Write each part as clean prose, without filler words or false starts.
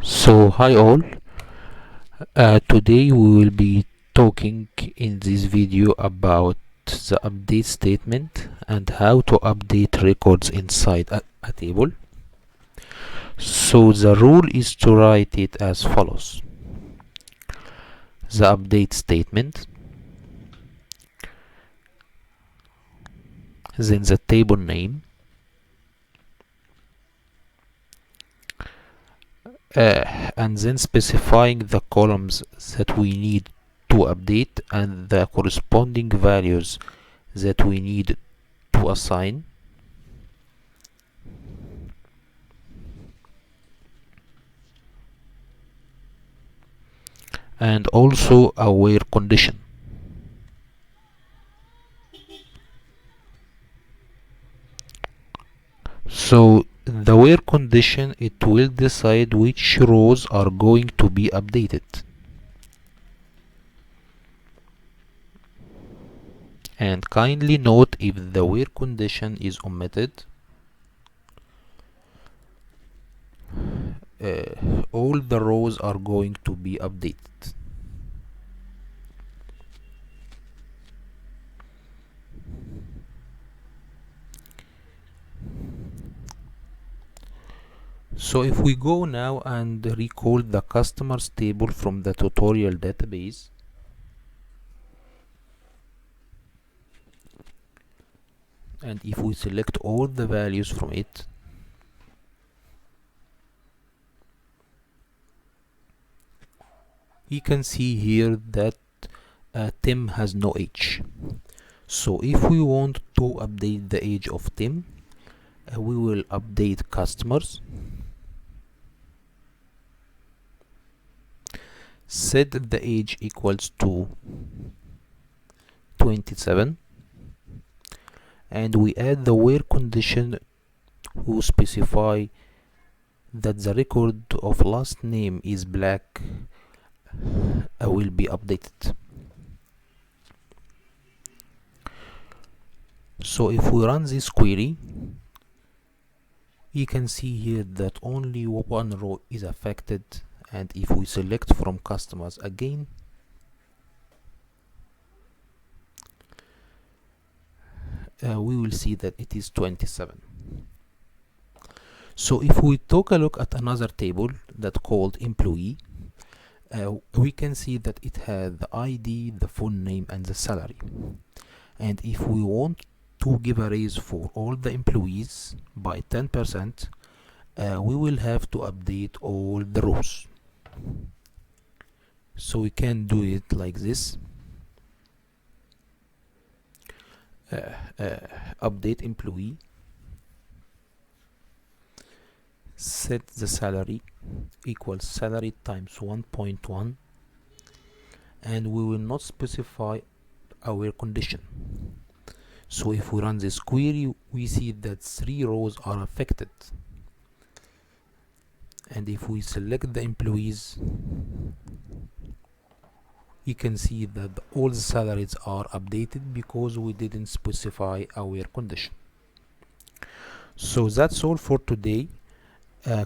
So hi all, today we will be talking in this video about the update statement and how to update records inside a table. So the rule is to write it as follows: the update statement, then the table name, and then specifying the columns that we need to update and the corresponding values that we need to assign, and also a where condition. So the where condition, it will decide which rows are going to be updated. And kindly note, if the where condition is omitted, all the rows are going to be updated. So if we go now and recall the customers table from the tutorial database, and if we select all the values from it, we can see here that Tim has no age. So if we want to update the age of Tim, we will update customers, set the age equals to 27, and we add the where condition who specify that the record of last name is black will be updated. So if we run this query, you can see here that only one row is affected, and if we select from customers again, we will see that it is 27. So if we take a look at another table that called employee, we can see that it has the ID, the full name, and the salary. And if we want to give a raise for all the employees by 10%, we will have to update all the rows. So we can do it like this: update employee, set the salary equals salary times 1.1, and we will not specify our condition. So if we run this query, we see that 3 rows are affected, and if we select the employees, you can see that all the salaries are updated because we didn't specify our condition. So that's all for today.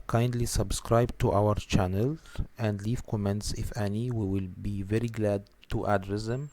Kindly subscribe to our channel and leave comments if any. We will be very glad to address them.